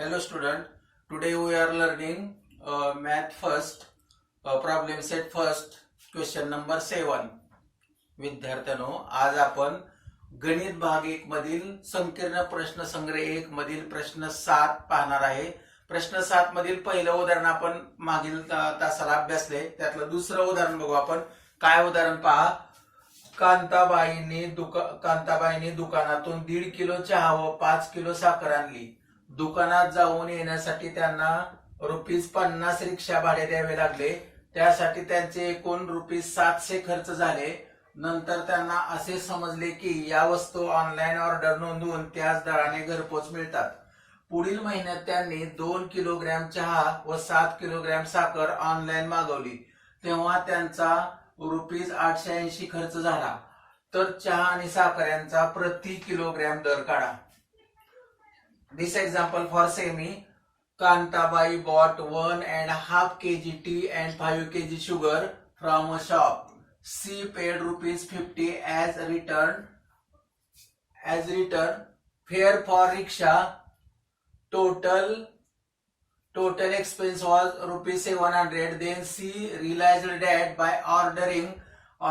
Hello student, today we are learning math first, problem set first, question number 7. विद्यार्थ्यांनो, आज आपण गणित भाग 1 मधील संकीर्ण प्रश्न संग्रह 1 मधील प्रश्न 7 पाहणार आहे. प्रश्न 7 मधील पहिलं उदाहरण आपण मागील तासाला अभ्यासले. त्यातलं दुसरं उदाहरण बघू आपण. काय उदाहरण पहा. कांताबाईंनी दुकानातून 1.5 किलो चहा व 5 किलो साखर आणली. दुकानात जाऊन येण्यासाठी त्यांना ₹50 रिक्षा भाडे द्यावे लागले. त्यासाठी त्यांचे एकूण ₹700 खर्च झाले. नंतर त्यांना असे समजले की या वस्तू ऑनलाईन ऑर्डर नोंदवून त्याच दराने घरपोच मिळतात. पुढील महिन्यात त्यांनी 2 किलोग्रॅम चहा व 7 किलोग्रॅम साखर ऑनलाईन मागवली. तेव्हा त्यांचा ₹880 खर्च झाला. तर चहा आणि साखर यांचा प्रति किलोग्रॅम दर काढा. This example for semi. Kantabai bought 1.5 kg tea and 5 kg sugar from a shop. She paid ₹50 as return fare for rickshaw. Total expense was ₹700. Then she realized that by ordering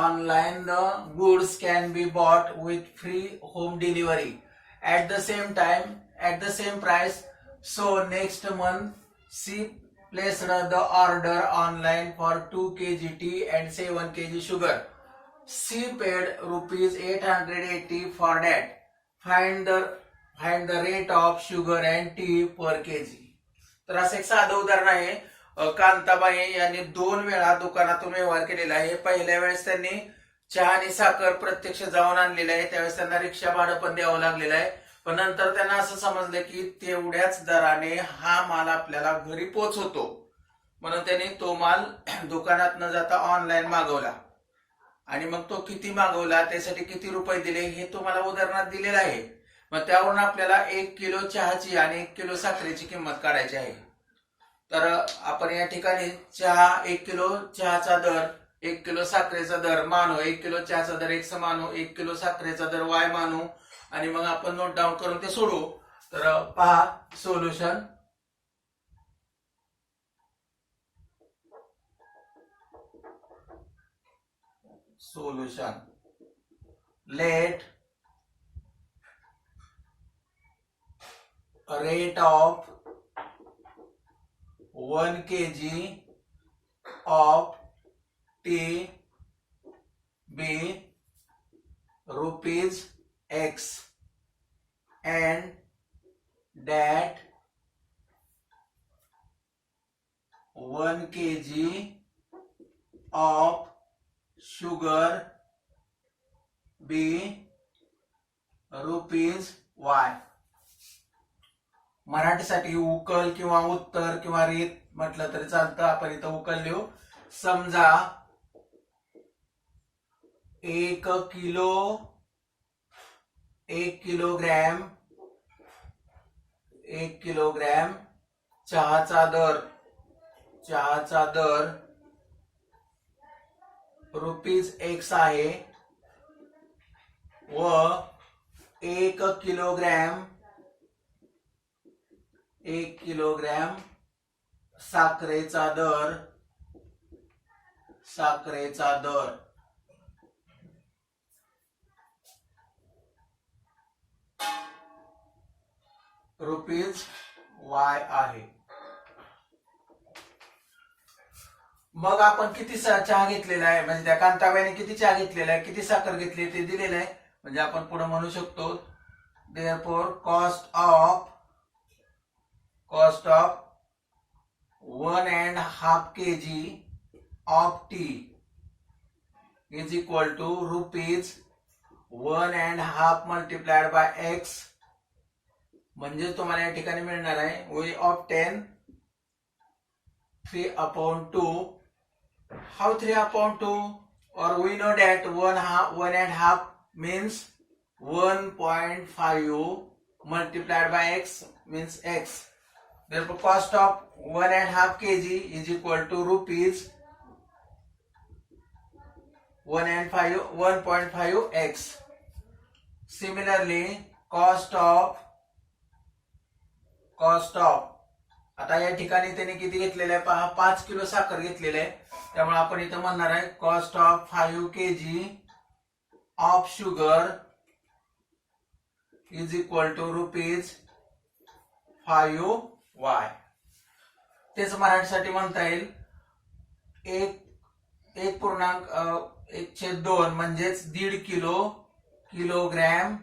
online the goods can be bought with free home delivery at the same price. So next month she placed the order online for 2 kg tea and 7 kg sugar. She paid ₹880 for that. Find the rate of sugar and tea per kg. तर असं एक साधं उदाहरण आहे. कांताबाई यांनी 2 वेळा दुकानातून व्यवहार केलेला आहे. पहिल्या वेळेस त्यांनी चहा आणि साखर प्रत्यक्ष जाऊन आणलेलं आहे. त्यावेळेस त्यांना रिक्षा भाडं पण द्यावं लागलेलं आहे. पण नंतर त्यांना असं समजलं की तेवढ्याच दराने हा माल आपल्याला घरी पोहोचवतो. म्हणून त्यांनी तो माल दुकानात न जाता ऑनलाईन मागवला. आणि मग तो किती मागवला, त्यासाठी किती रुपये दिले हे तुम्हाला उदाहरणात दिलेलं आहे. मग त्यावरून आपल्याला 1 किलो चहाची आणि 1 किलो साखरेची किंमत काढायची आहे. तर आपण या ठिकाणी 1 किलो चहाचा दर, 1 किलो साखरेचा दर मानू. 1 किलो चहाचा दर X मानू, 1 किलो साखरेचा दर Y मानू आणि मग आपण नोट डाऊन करून ते सोडवू. तर पहा solution. Let rate of 1 kg of tea be ₹X and that 1 kg of sugar be ₹Y. मराठीसाठी उकल किंवा उत्तर किंवा रीत म्हटलं तरी चालतं. आपण इथं उकल लिहू. समजा 1 किलोग्रॅम चहाचा दर ₹X आहे व 1 किलोग्रॅम साखरेचा दर ₹Y आहे. मग आपण किती चहा घेतलेला आहे, म्हणजे त्या कांताबाईने किती चहा घेतलेला आहे, किती साखर घेतली ते दिलेलं आहे. म्हणजे आपण पुढे म्हणू शकतो therefore cost of 1.5 kg of tea is equal to ₹1.5 multiplied by X. म्हणजे तुम्हाला या ठिकाणी मिळणार आहे we obtain 3/2. How 3/2? Or we know that 1.5 means 1.5 multiplied by X means X. Therefore cost of 1.5 kg is equal to ₹1.5X. Similarly, cost of cost of, आता या ठिकाणी त्याने किती घेतलेलं आहे पहा, 5 किलो साखर घेतलेलं आहे, त्यामुळे आपण इथं म्हणणार आहे cost of 5 kg of sugar is equal to ₹5Y. तेच मराठीसाठी म्हणता येईल 1.1/2 म्हणजेच 1.5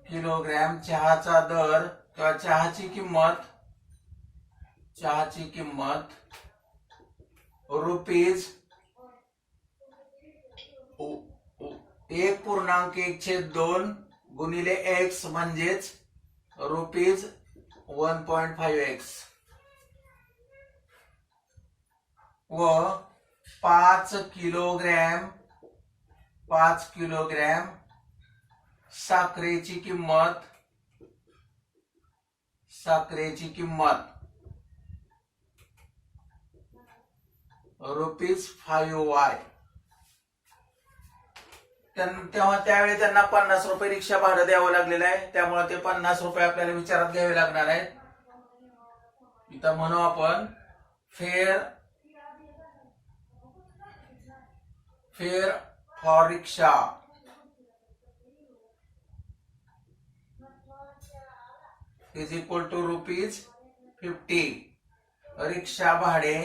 किलोग्रॅम चहाचा दर किंवा चहाची किंमत ₹1.1/2 गुणिले x म्हणजेच ₹1.5x व 5 किलोग्रॅम साखरेची किंमत ₹5Y. तेव्हा त्यावेळी त्यांना ₹50 रिक्षा भाडं द्यावं लागलेलं आहे, त्यामुळे ते ₹50 आपल्याला विचारात घ्यावे लागणार आहेत. इथं म्हणू आपण fare for rickshaw is equal to ₹50. रिक्षा भाडे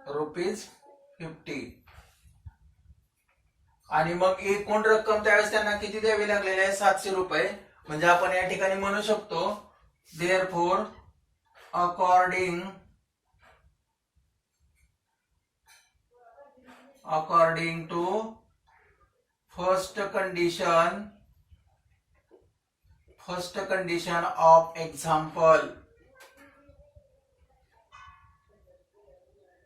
₹50. आणि मग एकूण रक्कम त्यावेळेस त्यांना किती द्यावी लागलेली आहे, ₹700. म्हणजे आपण या ठिकाणी म्हणू शकतो therefore according to first condition of example,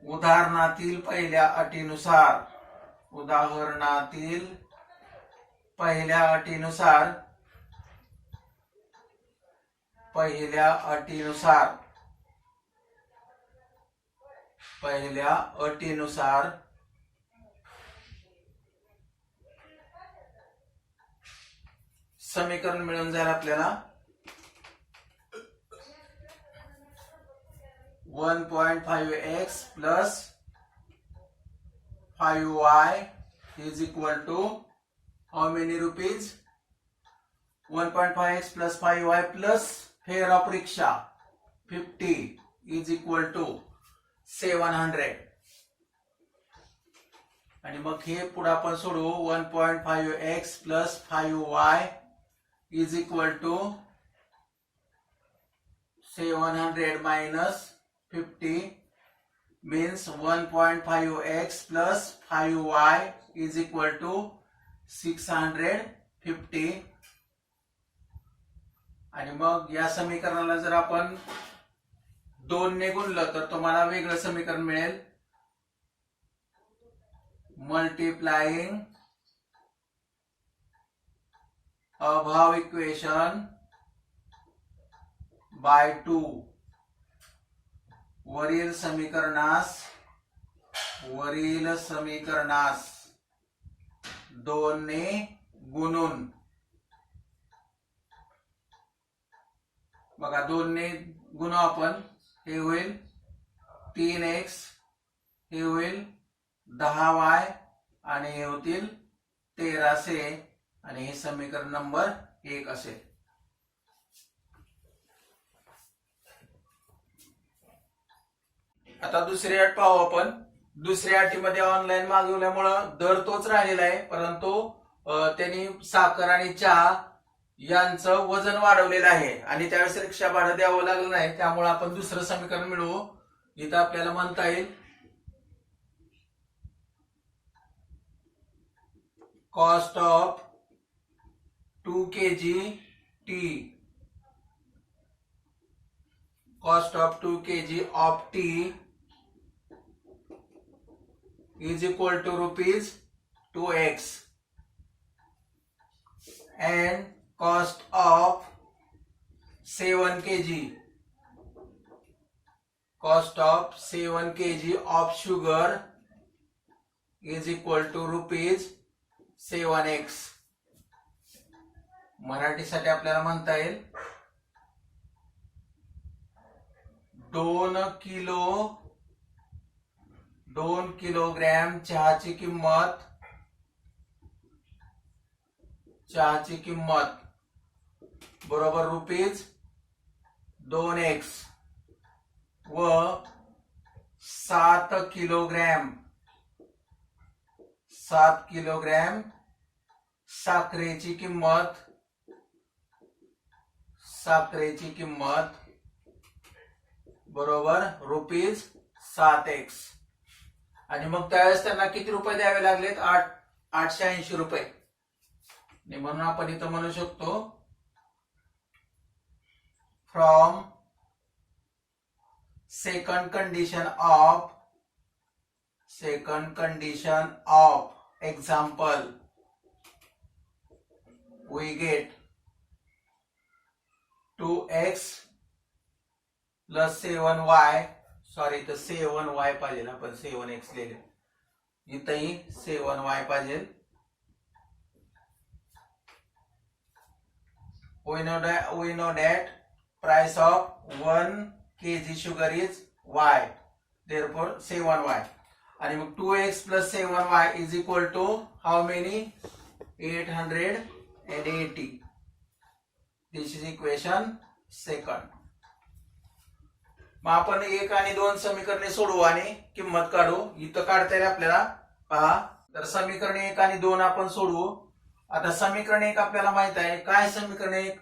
उदाहरणातील पहिल्या अटीनुसार समीकरण मिळून जाईल आपल्याला 1.5x plus 5y is equal to how many rupees? 1.5x plus 5y plus fare of rickshaw 50 is equal to 700. आणि मग हे पुढे आपण सोडवू 1.5x plus 5y is equal to 700 minus 50 means 1.5x plus 5y is equal to 650. आणि मग या समीकरणाला जर आपण 2 ने गुणलं तर तुम्हाला वेगळं समीकरण मिळेल. मल्टिप्लाइंग above equation by 2, वरील समीकरणास 2 ने गुणून, बघा 2 ने गुणू आपण, हे होईल 3x, हे होईल 10y आणि हे होतील 1300 आणि हे समीकरण नंबर 1 असेल. आता दुसरी अट पाहू आपण. दुसऱ्या अटीमध्ये ऑनलाईन मागवल्यामुळे दर तोच राहिलेला आहे, परंतु त्यांनी साखर आणि चहा यांचं वजन वाढवलेलं आहे आणि त्यावेळेस रिक्षा भाडं द्यावं लागलं नाही, त्यामुळे आपण दुसरं समीकरण मिळवू. इथं आपल्याला म्हणता येईल cost of 2 kg tea, cost of 2 kg of tea is equal to ₹2x and cost of 7 kg of sugar is equal to ₹7x. मराठीसाठी आपल्याला म्हणता येईल 2 किलोग्रॅम चहाची किंमत बरोबर रुपीज 2x व 7 किलोग्रॅम साखरेची किंमत बरोबर रुपीज 7x. आणि मग त्यावेळेस त्यांना किती रुपये द्यावे लागलेत? 880 रुपये. म्हणून आपण इथं म्हणू शकतो from second condition of example we get 2x plus 7y, sorry तर 7y पाहिजे, आपण 7x लिहिले, इथंही 7y पाहिजे. we know that price of 1 kg sugar is y, therefore 7y. आणि मग 2x plus 7y is equal to how many? 880. This is equation second. मग आपण 1 आणि 2 समीकरणे सोडवू आणि किंमत काढू. इथं काढता येईल आपल्याला, पहा. तर समीकरण 1 आणि 2 आपण सोडवू. आता समीकरण 1 आपल्याला माहित आहे. काय समीकरण 1?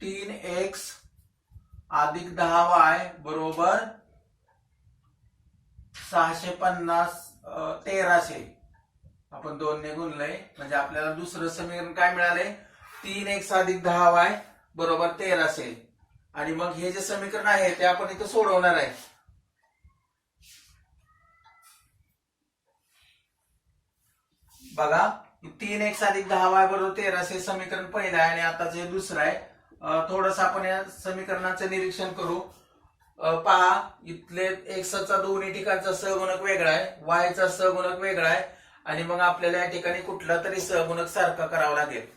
3x अधिक 10y बरोबर 650 1300. आपण 2 ने गुणलंय म्हणजे आपल्याला दुसरं समीकरण काय मिळालंय? 3x अधिक 10y बरोबर 1300. आणि मग हे जे समीकरण आहे ते आपण इथं सोडवणार आहे. बघा, 3x अधिक 10y बरोबर 1300 समीकरण पहिलं आहे आणि आता जे दुसरं आहे. थोडंसं आपण या समीकरणाचं निरीक्षण करू. पहा, इथले x चा दोन्ही ठिकाणचा सहगुणक वेगळा आहे, y चा सहगुणक वेगळा आहे आणि मग आपल्याला या ठिकाणी कुठला तरी सहगुणक सारखा करावा लागेल.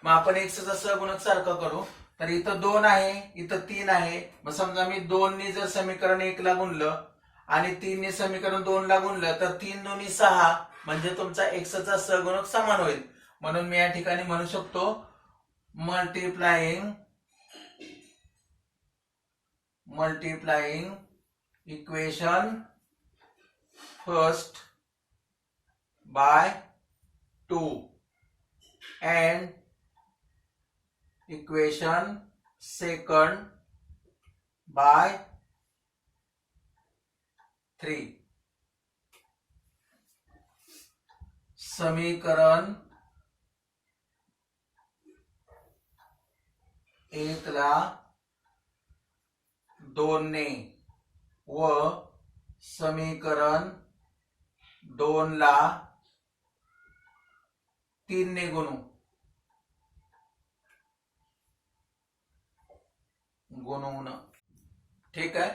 मग आपण x चा सहगुणक सारखा करू. तर इथं 2 आहे, इथं 3 आहे. मग समजा मी 2 ने जर समीकरण 1 ला गुणलं आणि 3 ने समीकरण 2 ला गुणलं तर 3 दोन्ही 6 म्हणजे तुमचा x चा सहगुणक समान होईल. म्हणून मी या ठिकाणी म्हणू शकतो multiplying equation first by 2 and equation second by 3. समीकरण 1 ला 2 ने व समीकरण 2 ला 3 ने गुणून ठीक आहे.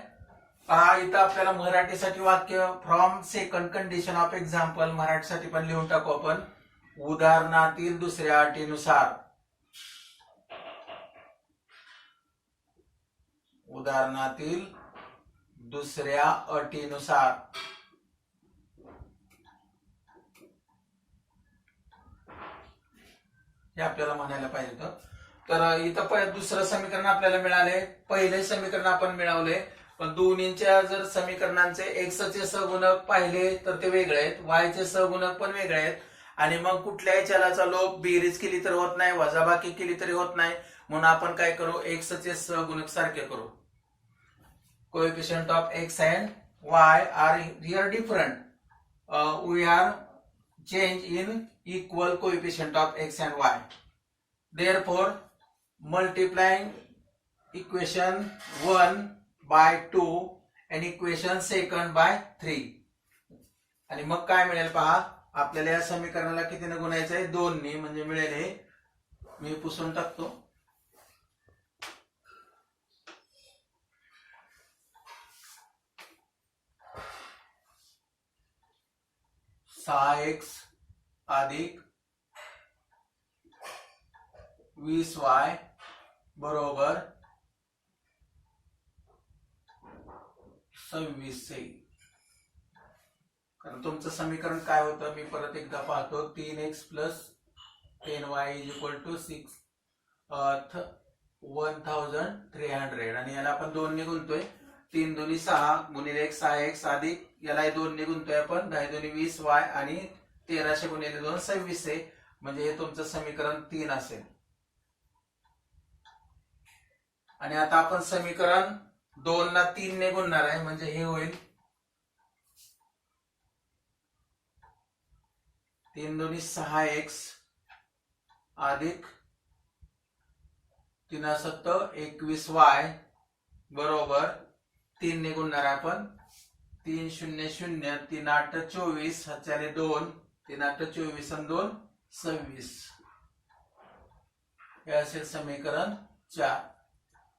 पहा, इथं आपल्याला मराठीसाठी वाक्य from second condition of example मराठीसाठी पण लिहून टाकू आपण. उदाहरणातील दुसऱ्या अटीनुसार. उदाहरणातील दुसऱ्या अटीनुसार हे आपल्याला म्हणायला पाहिजे होतं. तर इथं दुसरं समीकरण आपल्याला मिळाले, पहिले समीकरण आपण मिळवले. पण दोन्हीच्या जर समीकरणांचे x चे सहगुणक पाहिले तर ते वेगळे आहेत, y चे सहगुणक पण वेगळे आहेत. आणि मग कुठल्याही चलाचा लोप बेरीज केली तर होत नाही, वजाबाकी केली तरी होत नाही. म्हणून आपण काय करू? x चे सहगुणक सारखे करू. Coefficient of x and y are here different. We are change in equal coefficient of x and y. Therefore, multiplying equation 1 by 2 and equation second by 3. आणि मग काय मिळेल पहा, आपल्याला या समीकरणाला कितीने गुणायचं आहे? 2 ने. म्हणजे मिळेल हे, मी पुसून टाकतो. 6x अधिक 20y बरोबर 26 येईल. कारण तुमचं समीकरण काय होतं मी परत एकदा पाहतो. 3x + 10y = 1300 आणि याला आपण 2 ने गुणतोय. 3 दुनी 6 गुणिले 1 6x अधिक याला 2 ने गुणतोय आपण 10 दुनी 20y आणि 1300 गुणिले 2 26 आहे. म्हणजे हे तुमचं समीकरण 3 असेल. आणि आता आपण समीकरण 2 ला 3 ने गुणणार आहे म्हणजे हे होईल 3 दुनी 6x अधिक 3 7 21y बरोबर 3 ने गुणणार आहे आपण. 3 0 0 3 8 24 हाच्याने 2 3 8 24 आणि 2 26 हे असेल समीकरण 4.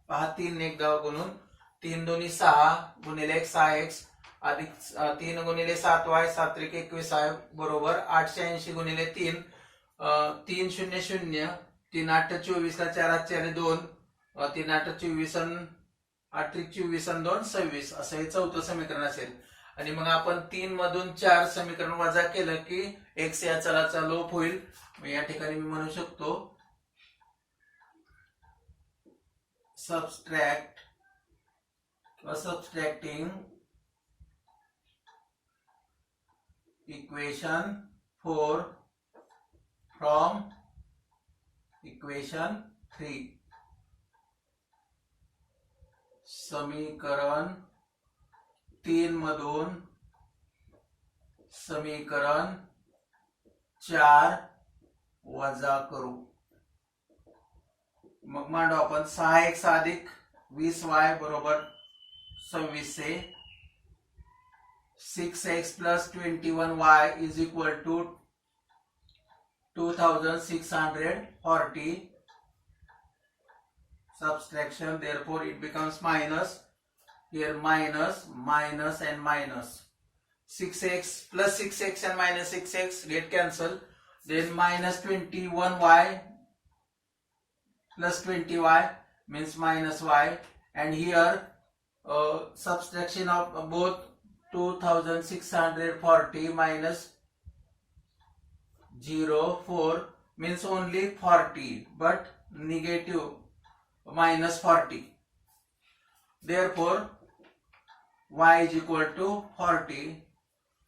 पहा 3 ने एकदा गुणून 3 दुनी 6 गुणिले 1 6x अधिक 3 गुणिले 7y 7 3 21y बरोबर 880 गुणिले 3 3 0 0 3 8 24 ला 4 हाच्याने 2 3 8 24 आणि 8 3 24 आणि 2 26 असं हे चौथं समीकरण असेल. आणि मग आपण 3 मधून 4 समीकरण वजा केलं की x या चलाचा लोप होईल. मग या ठिकाणी मी म्हणू शकतो सबस्ट्रॅक्टिंग इक्वेशन 4 फ्रॉम इक्वेशन 3. समीकरण 3 मधून समीकरण 4 वजा करू. मग मांडू आपण 6x अधिक 20y बरोबर 26 आहे. 6x + 21y = 2640. Subtraction, therefore it becomes minus. Here minus and minus. 6x plus 6x and minus 6x get cancelled. Then minus 21y plus 20y means minus y. And here subtraction of both 2640 minus 04 means only 40 but negative minus 40. Therefore y = 40.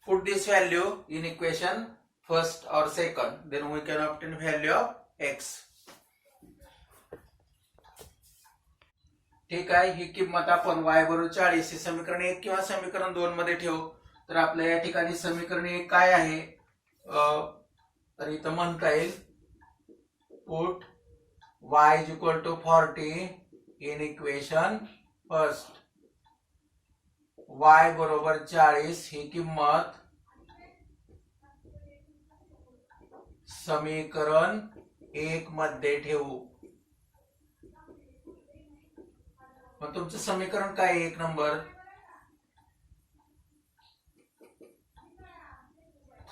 Put this value in equation first or second, then we can obtain value of x. ठीक आहे. ही किंमत आपण y = 40 हे समीकरण 1 किंवा समीकरण 2 मध्ये ठेवू. तर आपल्या या ठिकाणी समीकरण 1 काय आहे तर इथं म्हणता येईल put y = 40 in equation first. y = 40 ही किंमत समीकरण 1 मध्ये ठेवू. मग तुमचं समीकरण काय आहे 1 नंबर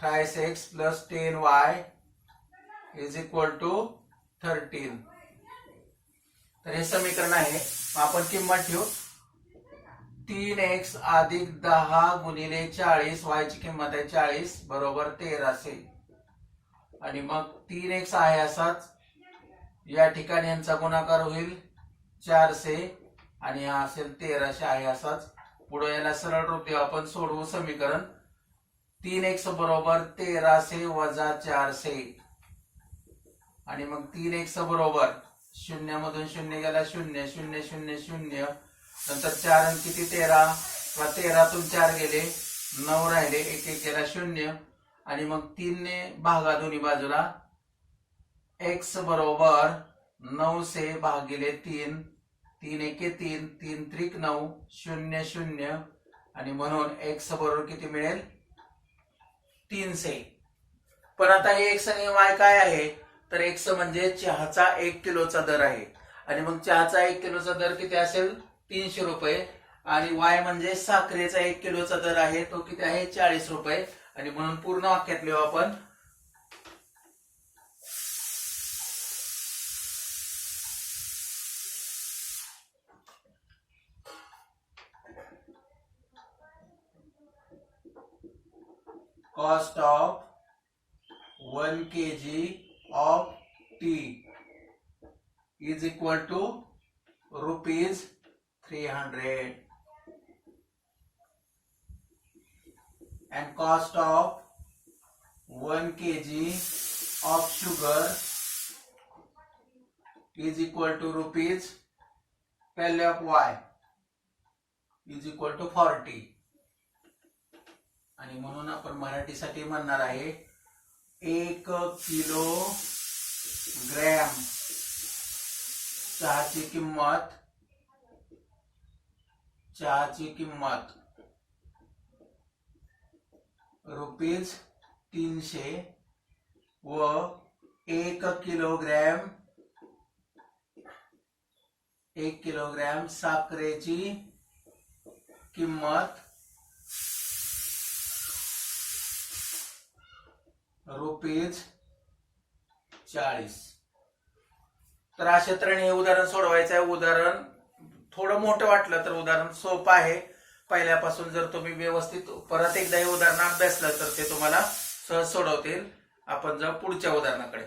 3x + 10y = 13. तर हे समीकरण आहे. आपण किंमत ठेवू 3x अधिक 10 गुणिले 40 y ची किंमत आहे 40 बरोबर 1300. आणि मग 3x आहे असाच या ठिकाणी यांचा गुणाकार होईल 400 आणि हा असेल 1300 आहे असाच. पुढे याला सरळ रूप देऊ आपण सोडवू समीकरण. 3x बरोबर 1300 वजा 400 आणि मग 3x बरोबर 0 मधून 0 गेला 0 0 0 0 नंतर 4 आणि किती 13 किंवा 13तून 4 गेले 9 राहिले 1 1 गेला 0 आणि मग 3 ने भागा दोन्ही बाजूला. x बरोबर 900 भागिले 3 3 1 3 3 3 9 0 0 आणि म्हणून x बरोबर किती मिळेल 300. पण आता हे x आणि y काय आहे तर x म्हणजे चहाचा 1 किलोचा दर आहे आणि मग चहाचा 1 किलोचा दर किती असेल 300 रुपये आणि y म्हणजे साखरेचा 1 किलोचा दर आहे तो किती आहे 40 रुपये. आणि म्हणून पूर्ण वाक्यात लिहू आपण cost of 1 kg of tea is equal to rupees 300 and cost of 1 kg of sugar is equal to rupees value of y is equal to 40 आणि म्हणून आपण मराठीसाठी म्हणणार आहे 1 किलोग्रॅम चहाची किंमत रुपीज 300 व 1 किलोग्रॅम साखरेची किंमत रुपीज 40. तर अशा तऱ्हेने हे उदाहरण सोडवायचं आहे. उदाहरण थोडं मोठं वाटलं तर उदाहरण सोपं आहे. पहिल्यापासून जर तुम्ही व्यवस्थित परत एकदा हे उदाहरण अभ्यासलं तर ते तुम्हाला सहज सोडवतील. आपण जाऊ पुढच्या उदाहरणाकडे.